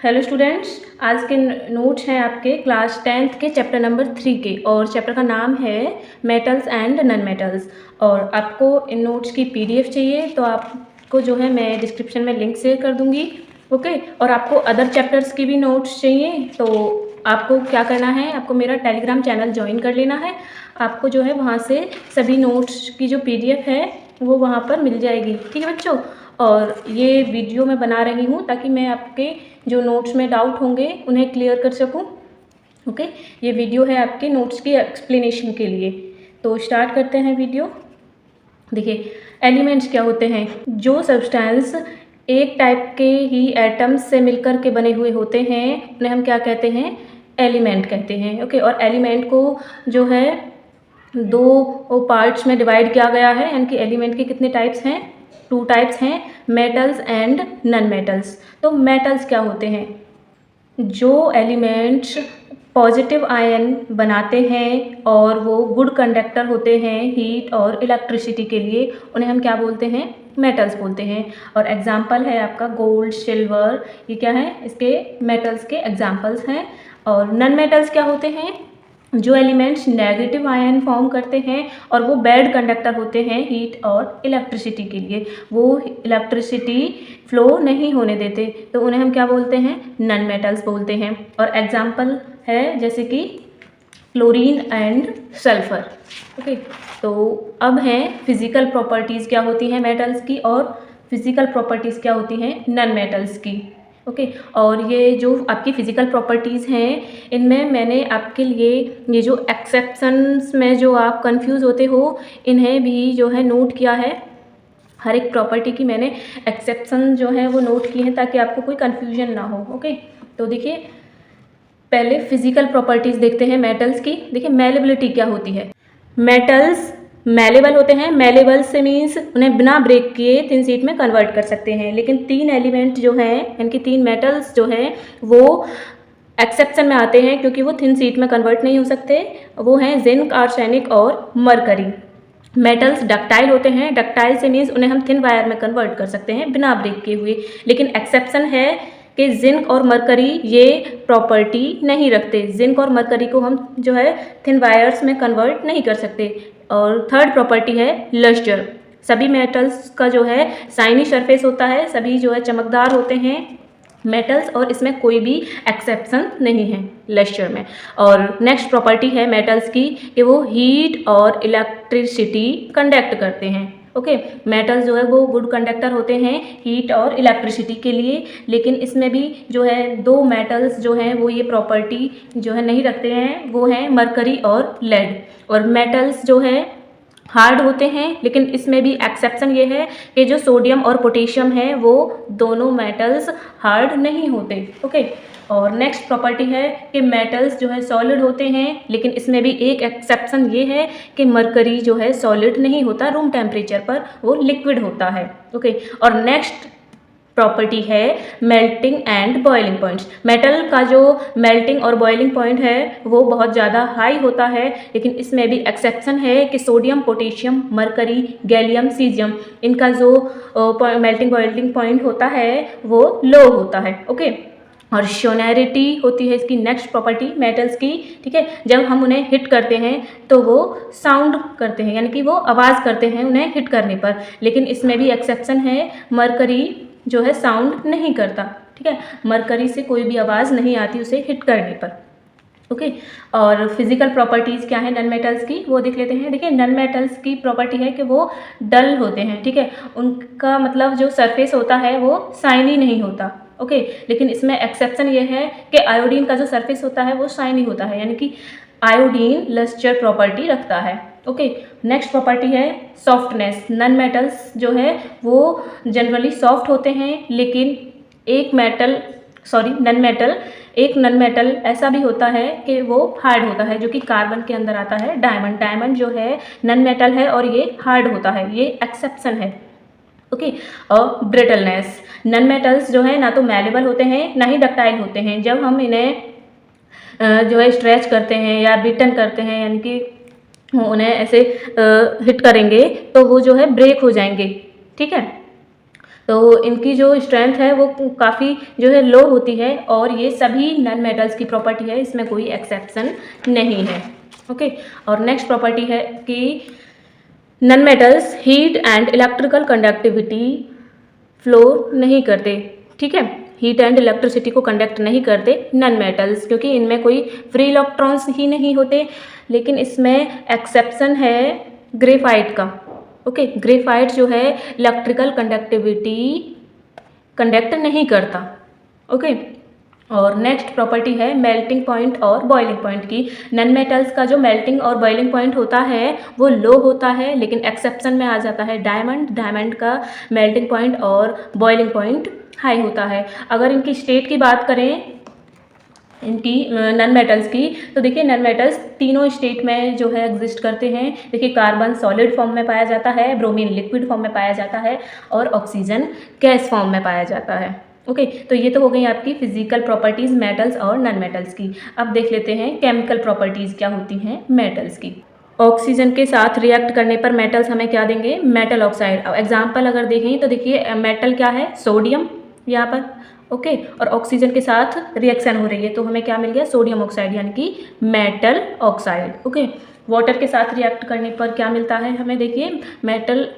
Hello students, आज के notes हैं आपके क्लास 10th के चैप्टर नंबर 3 के, और चैप्टर का नाम है मेटल्स एंड नॉन मेटल्स। और आपको इन नोट्स की पीडीएफ चाहिए तो आपको जो है मैं डिस्क्रिप्शन में लिंक शेयर कर दूंगी। ओके, और आपको अदर चैप्टर्स की भी नोट्स चाहिए तो आपको क्या करना है, आपको मेरा टेलीग्राम चैनल ज्वाइन कर लेना है। आपको जो है वहाँ से सभी नोट्स की जो पीडीएफ है वो वहाँ पर मिल जाएगी। ठीक है बच्चों, और ये वीडियो मैं बना रही हूँ ताकि मैं आपके जो नोट्स में डाउट होंगे उन्हें क्लियर कर सकूं। ओके, ये वीडियो है आपके नोट्स की एक्सप्लेनेशन के लिए। तो स्टार्ट करते हैं वीडियो। देखिए, एलिमेंट्स क्या होते हैं? जो सब्सटेंस एक टाइप के ही एटम्स से मिलकर के बने हुए होते हैं उन्हें हम क्या कहते हैं? एलिमेंट कहते हैं। ओके, और एलिमेंट को जो है दो पार्ट्स में डिवाइड किया गया है, यानी कि एलिमेंट के कितने टाइप्स हैं? 2 टाइप्स हैं, मेटल्स एंड नॉन मेटल्स। तो मेटल्स क्या होते हैं? जो एलिमेंट्स पॉजिटिव आयन बनाते हैं और वो गुड कंडक्टर होते हैं हीट और इलेक्ट्रिसिटी के लिए, उन्हें हम क्या बोलते हैं? मेटल्स बोलते हैं। और एग्जाम्पल है आपका गोल्ड, सिल्वर, ये क्या है? इसके मेटल्स के एग्जाम्पल्स हैं। और नॉन मेटल्स क्या होते हैं? जो एलिमेंट्स नेगेटिव आयन फॉर्म करते हैं और वो बैड कंडक्टर होते हैं हीट और इलेक्ट्रिसिटी के लिए, वो इलेक्ट्रिसिटी फ्लो नहीं होने देते, तो उन्हें हम क्या बोलते हैं? नॉन मेटल्स बोलते हैं। और एग्जाम्पल है जैसे कि क्लोरीन एंड सल्फर। ओके, तो अब हैं फिजिकल प्रॉपर्टीज़ क्या होती हैं मेटल्स की, और फिजिकल प्रॉपर्टीज़ क्या होती हैं नॉन मेटल्स की। ओके, और ये जो आपकी फ़िज़िकल प्रॉपर्टीज़ हैं इनमें मैंने आपके लिए ये जो एक्सेप्शंस में जो आप कंफ्यूज होते हो इन्हें भी जो है नोट किया है। हर एक प्रॉपर्टी की मैंने एक्सेप्शन जो है वो नोट किए हैं ताकि आपको कोई कन्फ्यूजन ना हो। ओके, तो देखिए पहले फिजिकल प्रॉपर्टीज़ देखते हैं मेटल्स की। देखिए मेलेबिलिटी क्या होती है? मेटल्स मेलेबल होते हैं। मेलेबल से मीन्स उन्हें बिना ब्रेक किए थिन शीट में कन्वर्ट कर सकते हैं, लेकिन 3 एलिमेंट जो हैं यानी कि 3 मेटल्स जो हैं वो एक्सेप्शन में आते हैं क्योंकि वो थिन शीट में कन्वर्ट नहीं हो सकते। वो हैं जिंक, आर्सेनिक और मरकरी। मेटल्स डक्टाइल होते हैं। डक्टाइल से मीन्स उन्हें हम थिन वायर में कन्वर्ट कर सकते हैं बिना ब्रेक किए हुए, लेकिन एक्सेप्शन है कि जिंक और मरकरी ये प्रॉपर्टी नहीं रखते। जिंक और मरकरी को हम जो है थिन वायर्स में कन्वर्ट नहीं कर सकते। और थर्ड प्रॉपर्टी है लस्टर। सभी मेटल्स का जो है शाइनी सरफेस होता है, सभी जो है चमकदार होते हैं मेटल्स, और इसमें कोई भी एक्सेप्शन नहीं है लस्टर में। और नेक्स्ट प्रॉपर्टी है मेटल्स की कि वो हीट और इलेक्ट्रिसिटी कंडक्ट करते हैं। ओके, मेटल्स जो है वो गुड कंडक्टर होते हैं हीट और इलेक्ट्रिसिटी के लिए, लेकिन इसमें भी जो है 2 मेटल्स जो हैं वो ये प्रॉपर्टी जो है नहीं रखते हैं, वो हैं मरकरी और लेड। और मेटल्स जो है हार्ड होते हैं, लेकिन इसमें भी एक्सेप्शन ये है कि जो सोडियम और पोटेशियम है वो दोनों मेटल्स हार्ड नहीं होते। ओके, और नेक्स्ट प्रॉपर्टी है कि मेटल्स जो है सॉलिड होते हैं, लेकिन इसमें भी एक एक्सेप्शन ये है कि मरकरी जो है सॉलिड नहीं होता, रूम टेम्परेचर पर वो लिक्विड होता है। ओके, और नेक्स्ट प्रॉपर्टी है melting and boiling points. Metal का जो मेल्टिंग और बॉइलिंग पॉइंट है वो बहुत ज़्यादा हाई होता है, लेकिन इसमें भी एक्सेप्शन है कि sodium, potassium, mercury, gallium, caesium, इनका जो मेल्टिंग बॉइलिंग पॉइंट होता है वो लो होता है। ओके, और सोनैरिटी होती है इसकी नेक्स्ट प्रॉपर्टी मेटल्स की। ठीक है, जब हम उन्हें हिट करते हैं तो वो साउंड करते हैं, यानी कि वो आवाज़ करते हैं उन्हें हिट करने पर, लेकिन इसमें भी एक्सेप्शन है, मरकरी जो है साउंड नहीं करता। ठीक है, मरकरी से कोई भी आवाज़ नहीं आती उसे हिट करने पर। ओके, और फिजिकल प्रॉपर्टीज़ क्या है नॉन मेटल्स की वो देख लेते हैं। देखिए, नॉन मेटल्स की प्रॉपर्टी है कि वो डल होते हैं। ठीक है, उनका मतलब जो सरफेस होता है वो शाइनी नहीं होता। ओके, लेकिन इसमें एक्सेप्शन ये है कि आयोडीन का जो सरफेस होता है वो शाइनी होता है, यानी कि आयोडीन लस्टर प्रॉपर्टी रखता है। ओके, नेक्स्ट प्रॉपर्टी है सॉफ्टनेस। नॉन मेटल्स जो है वो जनरली सॉफ्ट होते हैं, लेकिन एक नॉन मेटल ऐसा भी होता है कि वो हार्ड होता है, जो कि कार्बन के अंदर आता है डायमंड। डायमंड जो है नॉन मेटल है और ये हार्ड होता है, ये एक्सेप्शन है। ओके, और ब्रिटलनेस। नॉन मेटल्स जो है ना तो मैलेबल होते हैं ना ही डक्टाइल होते हैं। जब हम इन्हें जो है स्ट्रेच करते हैं या बीटन करते हैं, यानी कि उन्हें ऐसे हिट करेंगे तो वो जो है ब्रेक हो जाएंगे। ठीक है, तो इनकी जो स्ट्रेंथ है वो काफ़ी जो है लो होती है, और ये सभी नॉन मेटल्स की प्रॉपर्टी है, इसमें कोई एक्सेप्शन नहीं है। ओके, और नेक्स्ट प्रॉपर्टी है कि non metals heat and electrical conductivity flow नहीं करते। ठीक है, हीट एंड इलेक्ट्रिसिटी को कंडक्ट नहीं करते नॉन मेटल्स, क्योंकि इनमें कोई फ्री इलेक्ट्रॉन्स ही नहीं होते। लेकिन इसमें एक्सेप्शन है ग्रेफाइट का। ओके, ग्रेफाइट जो है इलेक्ट्रिकल कंडक्टिविटी कंडक्ट नहीं करता। ओके, और नेक्स्ट प्रॉपर्टी है मेल्टिंग पॉइंट और बॉइलिंग पॉइंट की। नॉन मेटल्स का जो मेल्टिंग और बॉइलिंग पॉइंट होता है वो लो होता है, लेकिन एक्सेप्शन में आ जाता है डायमंड। डायमंड का मेल्टिंग पॉइंट और बॉइलिंग पॉइंट हाई होता है। अगर इनकी स्टेट की बात करें, इनकी नॉन मेटल्स की, तो देखिए नॉन मेटल्स तीनों स्टेट में जो है एग्जिस्ट करते हैं। देखिए कार्बन सॉलिड फॉर्म में पाया जाता है, ब्रोमीन लिक्विड फॉर्म में पाया जाता है, और ऑक्सीजन गैस फॉर्म में पाया जाता है। ओके, तो ये तो हो गई आपकी फिजिकल प्रॉपर्टीज़ मेटल्स और नॉन मेटल्स की। अब देख लेते हैं केमिकल प्रॉपर्टीज़ क्या होती हैं मेटल्स की। ऑक्सीजन के साथ रिएक्ट करने पर मेटल्स हमें क्या देंगे? Metal oxide. अब एग्जाम्पल अगर देखें तो देखिए मेटल क्या है? सोडियम यहाँ पर। ओके, और ऑक्सीजन के साथ रिएक्शन हो रही है तो हमें क्या मिल गया? सोडियम ऑक्साइड, यानी कि मेटल ऑक्साइड। ओके, वाटर के साथ रिएक्ट करने पर क्या मिलता है हमें? देखिए मेटल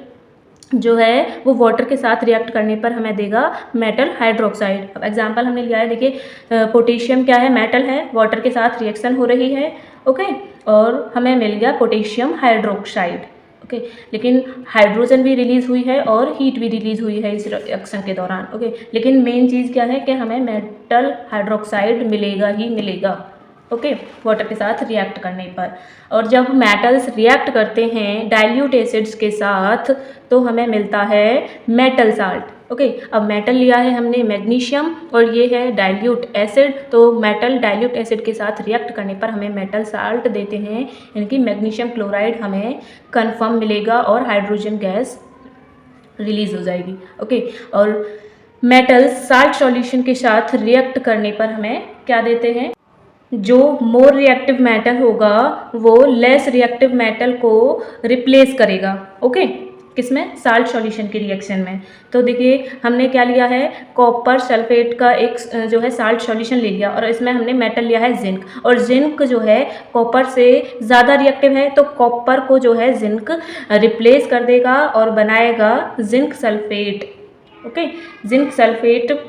जो है वो वाटर के साथ रिएक्ट करने पर हमें देगा मेटल हाइड्रोक्साइड। अब एग्जांपल हमने लिया है, देखिए पोटेशियम क्या है? मेटल है, वाटर के साथ रिएक्शन हो रही है। ओके, और हमें मिल गया पोटेशियम हाइड्रोक्साइड। ओके, लेकिन हाइड्रोजन भी रिलीज हुई है और हीट भी रिलीज हुई है इस रिएक्शन के दौरान। ओके, लेकिन मेन चीज़ क्या है कि हमें मेटल हाइड्रोक्साइड मिलेगा ही मिलेगा। ओके, वाटर के साथ रिएक्ट करने पर। और जब मेटल्स रिएक्ट करते हैं डाइल्यूट एसिड्स के साथ तो हमें मिलता है मेटल साल्ट। ओके, अब मेटल लिया है हमने मैग्नीशियम और ये है डाइल्यूट एसिड, तो मेटल डाइल्यूट एसिड के साथ रिएक्ट करने पर हमें मेटल साल्ट देते हैं, यानी कि मैग्नीशियम क्लोराइड हमें कन्फर्म मिलेगा और हाइड्रोजन गैस रिलीज हो जाएगी। ओके, और मेटल्स साल्ट सॉल्यूशन के साथ रिएक्ट करने पर हमें क्या देते हैं? जो मोर रिएक्टिव मेटल होगा वो लेस रिएक्टिव मेटल को रिप्लेस करेगा। ओके, किसमें? साल्ट सॉल्यूशन की रिएक्शन में। तो देखिए हमने क्या लिया है? कॉपर सल्फेट का एक जो है साल्ट सॉल्यूशन ले लिया, और इसमें हमने मेटल लिया है जिंक, और जिंक जो है कॉपर से ज़्यादा रिएक्टिव है, तो कॉपर को जो है जिंक रिप्लेस कर देगा और बनाएगा zinc sulphate. Okay, zinc sulphate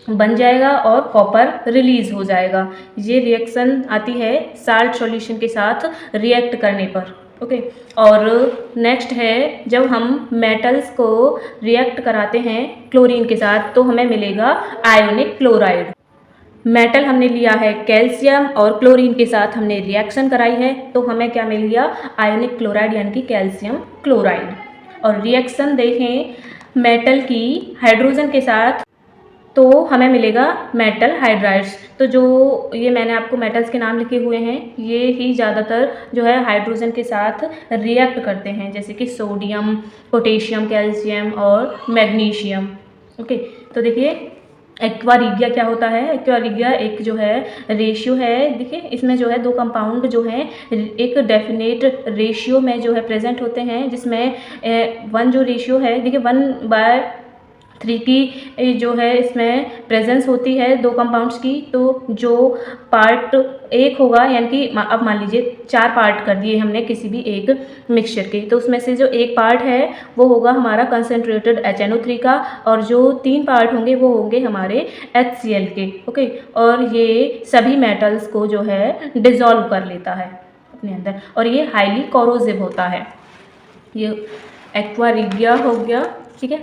बन जाएगा और कॉपर रिलीज हो जाएगा। ये रिएक्शन आती है साल्ट सॉल्यूशन के साथ रिएक्ट करने पर। ओके, और नेक्स्ट है जब हम मेटल्स को रिएक्ट कराते हैं क्लोरीन के साथ तो हमें मिलेगा आयोनिक क्लोराइड। मेटल हमने लिया है कैल्शियम और क्लोरीन के साथ हमने रिएक्शन कराई है तो हमें क्या मिल गया? आयोनिक क्लोराइड, यानी कि कैल्शियम क्लोराइड। और रिएक्शन देखें मेटल की हाइड्रोजन के साथ तो हमें मिलेगा मेटल हाइड्राइड्स। तो जो ये मैंने आपको मेटल्स के नाम लिखे हुए हैं ये ही ज़्यादातर जो है हाइड्रोजन के साथ रिएक्ट करते हैं, जैसे कि सोडियम, पोटेशियम, कैल्शियम और मैग्नीशियम। ओके, तो देखिए एक्वा-रिगिया क्या होता है? एक्वा-रिगिया एक जो है रेशियो है। देखिए इसमें जो है दो कंपाउंड जो हैं एक डेफिनेट रेशियो में जो है प्रेजेंट होते हैं, जिसमें वन जो रेशियो है, देखिए 1/3 की जो है इसमें प्रेजेंस होती है दो कंपाउंड्स की। तो जो पार्ट एक होगा, यानी कि अब मान लीजिए 4 पार्ट कर दिए हमने किसी भी एक मिक्सचर के, तो उसमें से जो एक पार्ट है वो होगा हमारा कंसनट्रेटेड HNO3 का, और जो 3 पार्ट होंगे वो होंगे हमारे HCl के। ओके, और ये सभी मेटल्स को जो है डिजॉल्व कर लेता है अपने अंदर, और ये हाईली कोरोसिव होता है। ये एक्वा-रिगिया हो गया। ठीक है,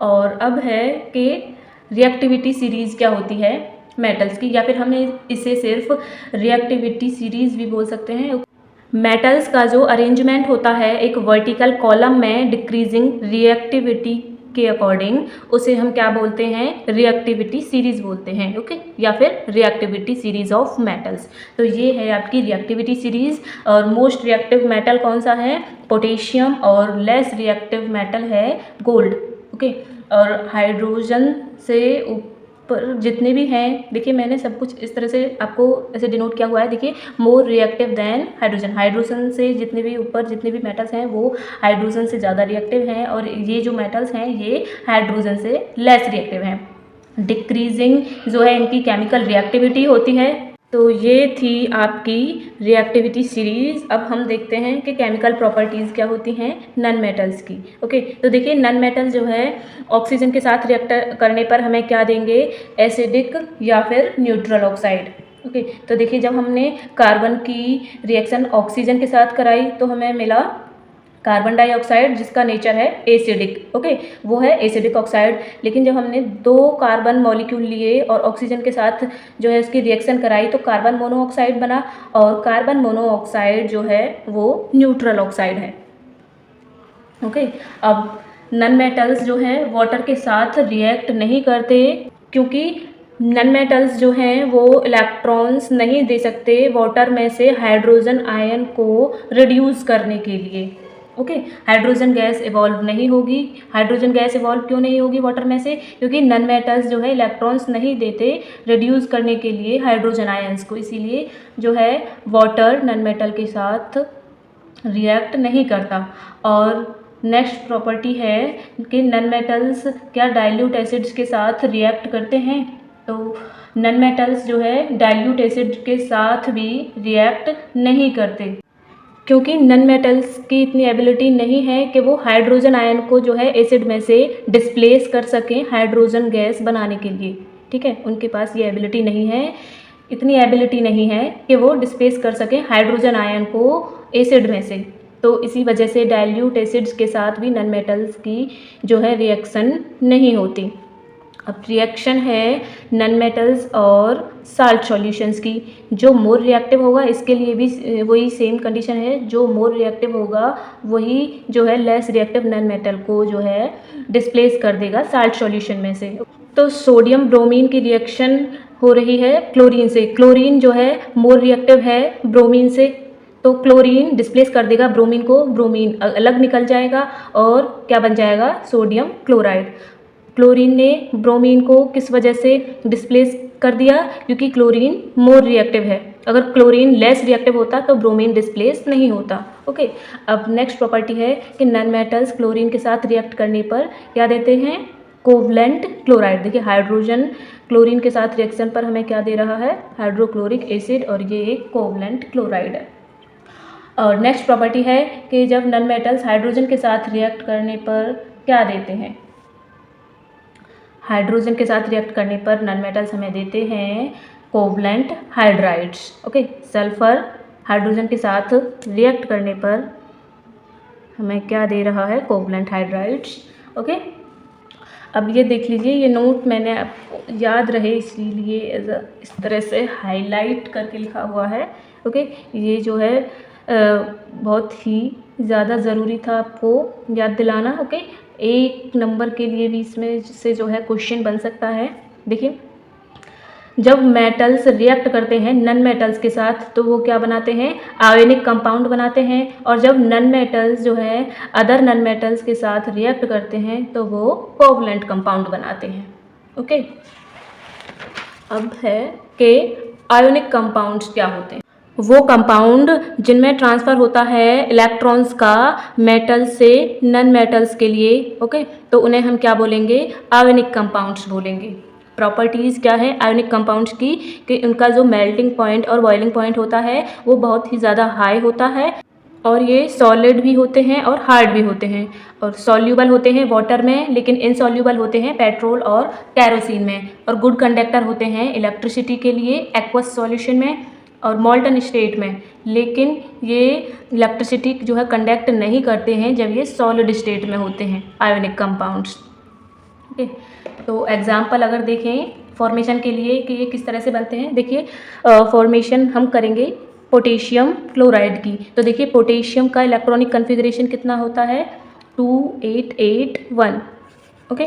और अब है कि रिएक्टिविटी सीरीज़ क्या होती है मेटल्स की, या फिर हमें इसे सिर्फ रिएक्टिविटी सीरीज़ भी बोल सकते हैं। मेटल्स का जो अरेंजमेंट होता है एक वर्टिकल कॉलम में डिक्रीजिंग रिएक्टिविटी के अकॉर्डिंग, उसे हम क्या बोलते हैं? रिएक्टिविटी सीरीज़ बोलते हैं। ओके, या फिर रिएक्टिविटी सीरीज़ ऑफ मेटल्स। तो ये है आपकी रिएक्टिविटी सीरीज़। और मोस्ट रिएक्टिव मेटल कौन सा है? पोटेशियम, और लेस रिएक्टिव मेटल है गोल्ड। ओके, और हाइड्रोजन से पर जितने भी हैं, देखिए मैंने सब कुछ इस तरह से आपको ऐसे डिनोट किया हुआ है। देखिए more reactive than hydrogen, hydrogen से जितने भी ऊपर जितने भी मेटल्स हैं वो हाइड्रोजन से ज़्यादा रिएक्टिव हैं, और ये जो मेटल्स हैं ये हाइड्रोजन से लेस रिएक्टिव हैं। डिक्रीजिंग जो है इनकी केमिकल रिएक्टिविटी होती है। तो ये थी आपकी रिएक्टिविटी सीरीज़। अब हम देखते हैं कि केमिकल प्रॉपर्टीज़ क्या होती हैं नन मेटल्स की। ओके, तो देखिए नन मेटल जो है ऑक्सीजन के साथ रिएक्ट करने पर हमें क्या देंगे, एसिडिक या फिर न्यूट्रल ऑक्साइड। ओके, तो देखिए जब हमने कार्बन की रिएक्शन ऑक्सीजन के साथ कराई तो हमें मिला कार्बन डाइऑक्साइड जिसका नेचर है एसिडिक। ओके, वो है एसिडिक ऑक्साइड। लेकिन जब हमने 2 कार्बन मॉलिक्यूल लिए और ऑक्सीजन के साथ जो है इसकी रिएक्शन कराई तो कार्बन मोनोऑक्साइड बना, और कार्बन मोनोऑक्साइड जो है वो न्यूट्रल ऑक्साइड है। ओके, अब नन मेटल्स जो हैं वाटर के साथ रिएक्ट नहीं करते, क्योंकि नन मेटल्स जो हैं वो इलेक्ट्रॉन्स नहीं दे सकते वाटर में से हाइड्रोजन आयन को रिड्यूस करने के लिए। ओके, हाइड्रोजन गैस इवॉल्व नहीं होगी। हाइड्रोजन गैस इवॉल्व क्यों नहीं होगी वाटर में से, क्योंकि नन मेटल्स जो है इलेक्ट्रॉन्स नहीं देते रिड्यूस करने के लिए हाइड्रोजन आयंस को, इसीलिए जो है वाटर नन मेटल के साथ रिएक्ट नहीं करता। और नेक्स्ट प्रॉपर्टी है कि नन मेटल्स क्या डाइल्यूट एसिड्स के साथ रिएक्ट करते हैं, तो नन मेटल्स जो है डाइल्यूट एसिड के साथ भी रिएक्ट नहीं करते, क्योंकि नन मेटल्स की इतनी एबिलिटी नहीं है कि वो हाइड्रोजन आयन को जो है एसिड में से डिस्प्लेस कर सकें हाइड्रोजन गैस बनाने के लिए। ठीक है, उनके पास ये एबिलिटी नहीं है, इतनी एबिलिटी नहीं है कि वो डिस्प्लेस कर सकें हाइड्रोजन आयन को एसिड में से। तो इसी वजह से डाइल्यूट एसिड्स के साथ भी नन मेटल्स की जो है रिएक्शन नहीं होती। अब रिएक्शन है नन मेटल्स और साल्ट सॉल्यूशंस की। जो मोर रिएक्टिव होगा इसके लिए भी वही सेम कंडीशन है, जो मोर रिएक्टिव होगा वही जो है लेस रिएक्टिव नन मेटल को जो है डिस्प्लेस कर देगा साल्ट सॉल्यूशन में से। तो सोडियम ब्रोमीन की रिएक्शन हो रही है क्लोरीन से। क्लोरीन जो है मोर रिएक्टिव है ब्रोमीन से, तो क्लोरीन डिस्प्लेस कर देगा ब्रोमीन को, ब्रोमीन अलग निकल जाएगा और क्या बन जाएगा, सोडियम क्लोराइड। क्लोरीन ने ब्रोमीन को किस वजह से डिस्प्लेस कर दिया, क्योंकि क्लोरीन मोर रिएक्टिव है। अगर क्लोरीन लेस रिएक्टिव होता तो ब्रोमीन डिस्प्लेस नहीं होता। ओके, अब नेक्स्ट प्रॉपर्टी है कि नन मेटल्स क्लोरीन के साथ रिएक्ट करने पर क्या देते हैं, कोवलेंट क्लोराइड। देखिए हाइड्रोजन क्लोरीन के साथ रिएक्शन पर हमें क्या दे रहा है, हाइड्रोक्लोरिक एसिड, और ये एक कोवलेंट क्लोराइड है। और नेक्स्ट प्रॉपर्टी है कि जब नन मेटल्स हाइड्रोजन के साथ रिएक्ट करने पर क्या देते हैं, हाइड्रोजन के साथ रिएक्ट करने पर नन मेटल्स हमें देते हैं covalent hydrides. Okay, sulphur hydrogen के साथ रिएक्ट करने पर हमें क्या दे रहा है, कोवलेंट हाइड्राइड्स। ओके, अब ये देख लीजिए, ये नोट मैंने आपको याद रहे इसीलिए इस तरह से हाईलाइट करके लिखा हुआ है। ओके, ये जो है बहुत ही ज़्यादा ज़रूरी था आपको याद दिलाना। ओके, 1 नंबर के लिए भी इसमें से जो है क्वेश्चन बन सकता है। देखिए जब मेटल्स रिएक्ट करते हैं नन मेटल्स के साथ तो वो क्या बनाते हैं, आयोनिक कंपाउंड बनाते हैं, और जब नन मेटल्स जो है अदर नन मेटल्स के साथ रिएक्ट करते हैं तो वो कोवलेंट कंपाउंड बनाते हैं। ओके, अब है कि आयोनिक कंपाउंड्स क्या होते हैं, वो कंपाउंड जिनमें ट्रांसफ़र होता है इलेक्ट्रॉन्स का मेटल से नन मेटल्स के लिए। ओके, तो उन्हें हम क्या बोलेंगे, आयोनिक कंपाउंड्स बोलेंगे। प्रॉपर्टीज़ क्या है आयोनिक कंपाउंड्स की, कि उनका जो मेल्टिंग पॉइंट और बॉइलिंग पॉइंट होता है वो बहुत ही ज़्यादा हाई होता है, और ये सॉलिड भी होते हैं और हार्ड भी होते हैं, और सॉल्यूबल होते हैं वाटर में लेकिन इनसॉल्यूबल होते हैं पेट्रोल और कैरोसिन में, और गुड कंडक्टर होते हैं इलेक्ट्रिसिटी के लिए एक्वस सॉल्यूशन में और मॉल्टन स्टेट में, लेकिन ये इलेक्ट्रिसिटी जो है कंडक्ट नहीं करते हैं जब ये सॉलिड स्टेट में होते हैं आयोनिक कंपाउंड्स। ओके, तो एग्जाम्पल अगर देखें फॉर्मेशन के लिए कि ये किस तरह से बनते हैं, देखिए फॉर्मेशन हम करेंगे पोटेशियम क्लोराइड की। तो देखिए पोटेशियम का इलेक्ट्रॉनिक कन्फिग्रेशन कितना होता है, 2881। ओके,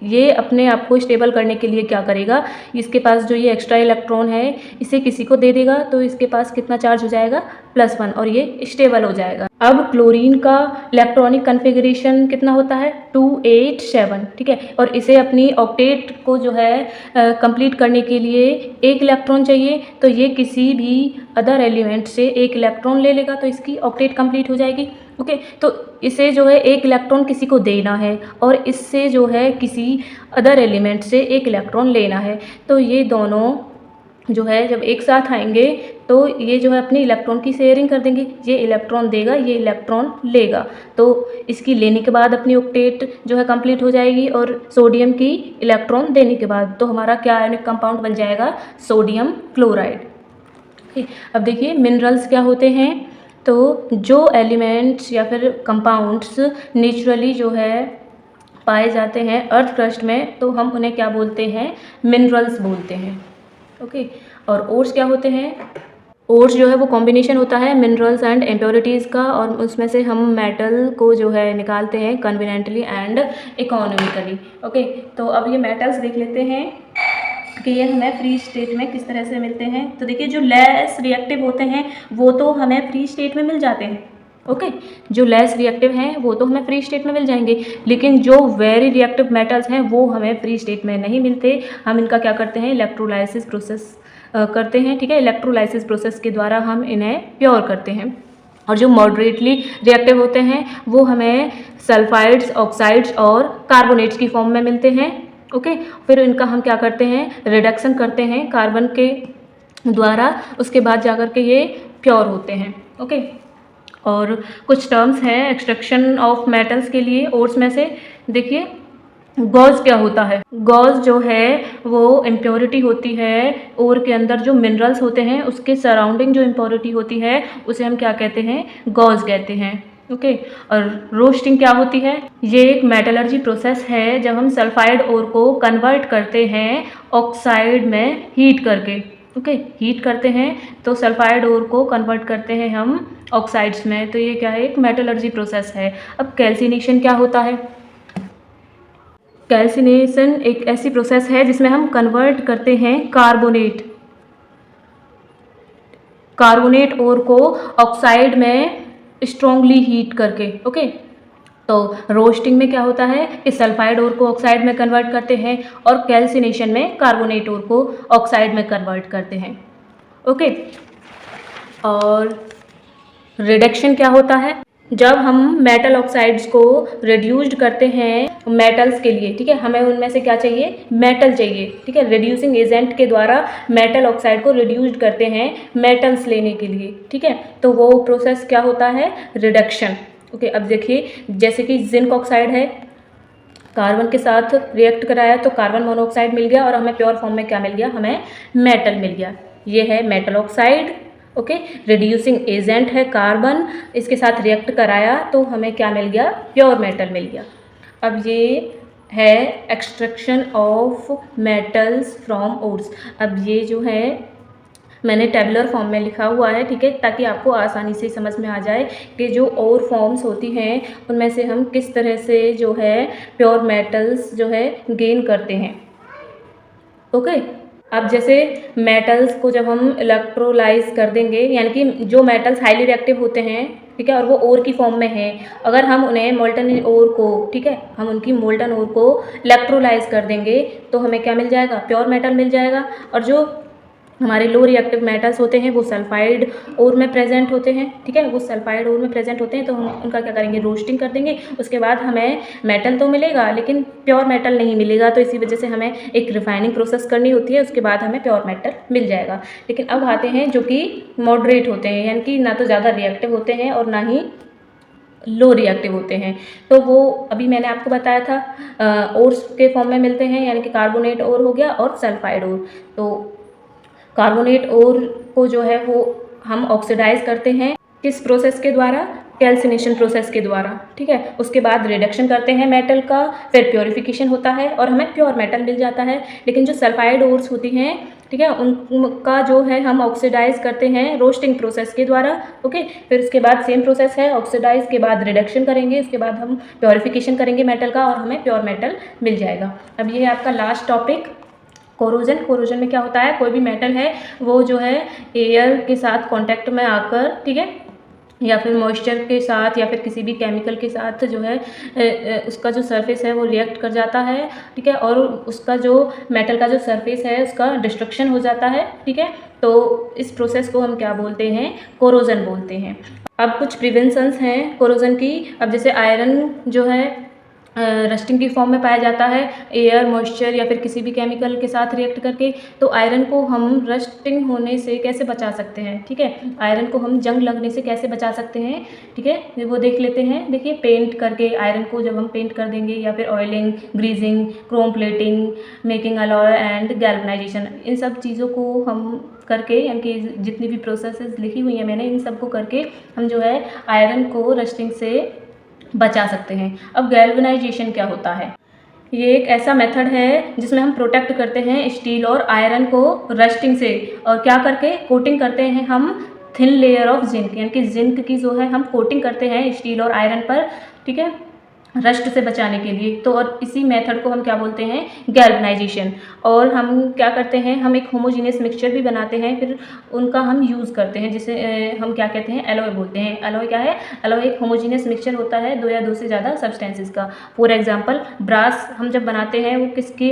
ये अपने आप को स्टेबल करने के लिए क्या करेगा, इसके पास जो ये एक्स्ट्रा इलेक्ट्रॉन है इसे किसी को दे देगा, तो इसके पास कितना चार्ज हो जाएगा, +1, और ये स्टेबल हो जाएगा। अब क्लोरीन का इलेक्ट्रॉनिक कन्फिगरेशन कितना होता है, 287, ठीक है। और इसे अपनी ऑक्टेट को जो है कंप्लीट करने के लिए एक इलेक्ट्रॉन चाहिए, तो ये किसी भी अदर एलिमेंट से एक इलेक्ट्रॉन ले लेगा, तो इसकी ऑक्टेट कंप्लीट हो जाएगी। ओके, तो इसे जो है एक इलेक्ट्रॉन किसी को देना है और इससे जो है किसी अदर एलिमेंट से एक इलेक्ट्रॉन लेना है, तो ये दोनों जो है जब एक साथ आएंगे तो ये जो है अपनी इलेक्ट्रॉन की शेयरिंग कर देंगे, ये इलेक्ट्रॉन देगा, ये इलेक्ट्रॉन लेगा, तो इसकी लेने के बाद अपनी ऑक्टेट जो है कंप्लीट हो जाएगी, और सोडियम की इलेक्ट्रॉन देने के बाद तो हमारा क्या आयनिक कंपाउंड बन जाएगा, सोडियम क्लोराइड। ठीक, अब देखिए मिनरल्स क्या होते हैं, तो जो एलिमेंट्स या फिर कंपाउंड्स नेचुरली जो है पाए जाते हैं अर्थ क्रस्ट में, तो हम उन्हें क्या बोलते हैं, मिनरल्स बोलते हैं। ओके, और ओर्स क्या होते हैं, ओर्स जो है वो कॉम्बिनेशन होता है मिनरल्स एंड इम्प्योरिटीज़ का, और उसमें से हम मेटल को जो है निकालते हैं कन्वीनियंटली एंड इकोनॉमिकली। ओके, तो अब ये मेटल्स देख लेते हैं कि ये हमें फ्री स्टेट में किस तरह से मिलते हैं। तो देखिए जो लेस रिएक्टिव होते हैं वो तो हमें फ्री स्टेट में मिल जाते हैं। ओके, जो लेस रिएक्टिव हैं वो तो हमें फ्री स्टेट में मिल जाएंगे, लेकिन जो वेरी रिएक्टिव मेटल्स हैं वो हमें फ्री स्टेट में नहीं मिलते। हम इनका क्या करते हैं, इलेक्ट्रोलाइसिस प्रोसेस करते हैं, ठीक है। इलेक्ट्रोलाइसिस प्रोसेस के द्वारा हम इन्हें प्योर करते हैं। और जो मॉडरेटली रिएक्टिव होते हैं वो हमें सल्फाइड्स, ऑक्साइड्स और कार्बोनेट्स की फॉर्म में मिलते हैं। ओके, फिर इनका हम क्या करते हैं, रिडक्शन करते हैं कार्बन के द्वारा, उसके बाद जाकर के ये प्योर होते हैं। ओके, और कुछ टर्म्स हैं एक्सट्रैक्शन ऑफ मेटल्स के लिए ओर्स में से। देखिए गॉज क्या होता है, गॉज जो है वो इम्प्योरिटी होती है ओर के अंदर, जो मिनरल्स होते हैं उसके सराउंडिंग जो इम्प्योरिटी होती है उसे हम क्या कहते हैं, गॉज कहते हैं। ओके, और रोस्टिंग क्या होती है, ये एक मेटलर्जी प्रोसेस है जब हम सल्फाइड ओर को कन्वर्ट करते हैं ऑक्साइड में हीट करके। ओके, हीट करते हैं तो सल्फाइड ओर को कन्वर्ट करते हैं हम ऑक्साइड्स में, तो ये क्या है, एक मेटलर्जी प्रोसेस है। अब कैल्सिनेशन क्या होता है, कैल्सिनेशन एक ऐसी प्रोसेस है जिसमें हम कन्वर्ट करते हैं कार्बोनेट ओर को ऑक्साइड में स्ट्रॉन्गली हीट करके। ओके, तो रोस्टिंग में क्या होता है कि सल्फाइड ओर को ऑक्साइड में कन्वर्ट करते हैं, और कैल्सिनेशन में कार्बोनेट ओर को ऑक्साइड में कन्वर्ट करते हैं। ओके, और रिडक्शन क्या होता है, जब हम मेटल ऑक्साइड्स को रिड्यूस्ड करते हैं मेटल्स के लिए, ठीक है, हमें उनमें से क्या चाहिए, मेटल चाहिए, ठीक है। रिड्यूसिंग एजेंट के द्वारा मेटल ऑक्साइड को रिड्यूस्ड करते हैं मेटल्स लेने के लिए, ठीक है, तो वो प्रोसेस क्या होता है, रिडक्शन। ओके, अब देखिए जैसे कि जिंक ऑक्साइड है, कार्बन के साथ रिएक्ट कराया तो कार्बन मोनोऑक्साइड मिल गया, और हमें प्योर फॉर्म में क्या मिल गया, हमें मेटल मिल गया। ये है metal oxide. Okay, reducing agent है कार्बन, इसके साथ रिएक्ट कराया तो हमें क्या मिल गया, प्योर मेटल मिल गया। अब ये है extraction of metals from ores. अब ये जो है मैंने टेबुलर फॉर्म में लिखा हुआ है, ठीक है, ताकि आपको आसानी से समझ में आ जाए कि जो और फॉर्म्स होती हैं उनमें से हम किस तरह से जो है प्योर मेटल्स जो है गेन करते हैं। ओके, अब जैसे मेटल्स को जब हम इलेक्ट्रोलाइज कर देंगे, यानी कि जो मेटल्स हाईली रिएक्टिव होते हैं, ठीक है, और वो ओर की फॉर्म में है, अगर हम उन्हें मोल्टन ओर को, ठीक है, हम उनकी मोल्टन ओर को इलेक्ट्रोलाइज कर देंगे तो हमें क्या मिल जाएगा, प्योर मेटल मिल जाएगा। और जो हमारे लो रिएक्टिव मेटल्स होते हैं वो सल्फाइड ओर में प्रेजेंट होते हैं, ठीक है, वो सल्फाइड ओर में प्रेजेंट होते हैं, तो हम उनका क्या करेंगे, रोस्टिंग कर देंगे। उसके बाद हमें मेटल तो मिलेगा लेकिन प्योर मेटल नहीं मिलेगा, तो इसी वजह से हमें एक रिफाइनिंग प्रोसेस करनी होती है, उसके बाद हमें प्योर मेटल मिल जाएगा। लेकिन अब आते हैं जो कि मॉडरेट होते हैं, यानी कि ना तो ज़्यादा रिएक्टिव होते हैं और ना ही लो रिएक्टिव होते हैं, तो वो अभी मैंने आपको बताया था ओर्स के फॉर्म में मिलते हैं, यानी कि कार्बोनेट ओर हो गया और सल्फाइड ओर। तो कार्बोनेट ओर को जो है वो हम ऑक्सीडाइज करते हैं किस प्रोसेस के द्वारा, कैल्सिनेशन प्रोसेस के द्वारा, ठीक है। उसके बाद रिडक्शन करते हैं मेटल का, फिर प्योरिफिकेशन होता है और हमें प्योर मेटल मिल जाता है। लेकिन जो सल्फाइड ओर्स होती हैं ठीक है, उनका जो है हम ऑक्सीडाइज करते हैं रोस्टिंग प्रोसेस के द्वारा। ओके, फिर उसके बाद सेम प्रोसेस है, ऑक्सीडाइज के बाद रिडक्शन करेंगे, उसके बाद हम प्योरिफिकेशन करेंगे मेटल का और हमें प्योर मेटल मिल जाएगा। अब ये है आपका लास्ट टॉपिक कोरोजन। कोरोजन में क्या होता है, कोई भी मेटल है वो जो है एयर के साथ कांटेक्ट में आकर, ठीक है, या फिर मॉइस्चर के साथ या फिर किसी भी केमिकल के साथ जो है उसका जो सरफेस है वो रिएक्ट कर जाता है, ठीक है, और उसका जो मेटल का जो सरफेस है उसका डिस्ट्रक्शन हो जाता है, ठीक है। तो इस प्रोसेस को हम क्या बोलते हैं, कोरोजन बोलते हैं। अब कुछ प्रिवेंशंस हैं कोरोजन की। अब जैसे आयरन जो है रस्टिंग की फॉर्म में पाया जाता है एयर, मॉइस्चर या फिर किसी भी केमिकल के साथ रिएक्ट करके। तो आयरन को हम रस्टिंग होने से कैसे बचा सकते हैं, ठीक है, आयरन को हम जंग लगने से कैसे बचा सकते हैं, ठीक है, वो देख लेते हैं। देखिए, पेंट करके आयरन को जब हम पेंट कर देंगे या फिर oiling, greasing, chrome plating, making alloy and galvanization, इन सब चीज़ों को हम करके, यानी कि जितनी भी प्रोसेसेस लिखी हुई हैं मैंने, इन सब को करके हम जो है आयरन को रस्टिंग से बचा सकते हैं। अब गैल्वनाइजेशन क्या होता है, ये एक ऐसा मेथड है जिसमें हम प्रोटेक्ट करते हैं स्टील और आयरन को रस्टिंग से, और क्या करके कोटिंग करते हैं हम थिन लेयर ऑफ जिंक, यानी कि जिंक की जो है हम कोटिंग करते हैं स्टील और आयरन पर, ठीक है, रस्ट से बचाने के लिए। तो और इसी मेथड को हम क्या बोलते हैं, गैल्वनाइजेशन। और हम क्या करते हैं, हम एक होमोजीनियस मिक्सचर भी बनाते हैं, फिर उनका हम यूज़ करते हैं, जिसे हम क्या कहते हैं, एलॉय बोलते हैं। एलॉय क्या है, एलॉय एक होमोजीनियस मिक्सचर होता है दो या दो से ज़्यादा सब्सटेंसेस का। फॉर एग्जांपल ब्रास हम जब बनाते हैं वो किसकी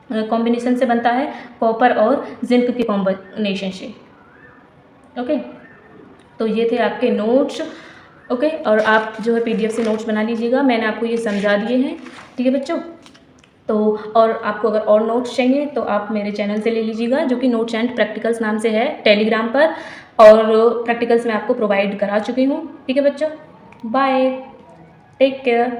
कॉम्बिनेशन से बनता है, कॉपर और जिंक के कॉम्बिनेशन से। ओके, तो ये थे आपके नोट्स। ओके, और आप जो है पीडीएफ से नोट्स बना लीजिएगा, मैंने आपको ये समझा दिए हैं, ठीक है बच्चों। तो और आपको अगर और नोट्स चाहिए तो आप मेरे चैनल से ले लीजिएगा, जो कि नोट्स एंड प्रैक्टिकल्स नाम से है टेलीग्राम पर, और प्रैक्टिकल्स मैं आपको प्रोवाइड करा चुकी हूँ, ठीक है बच्चों। Bye, take care.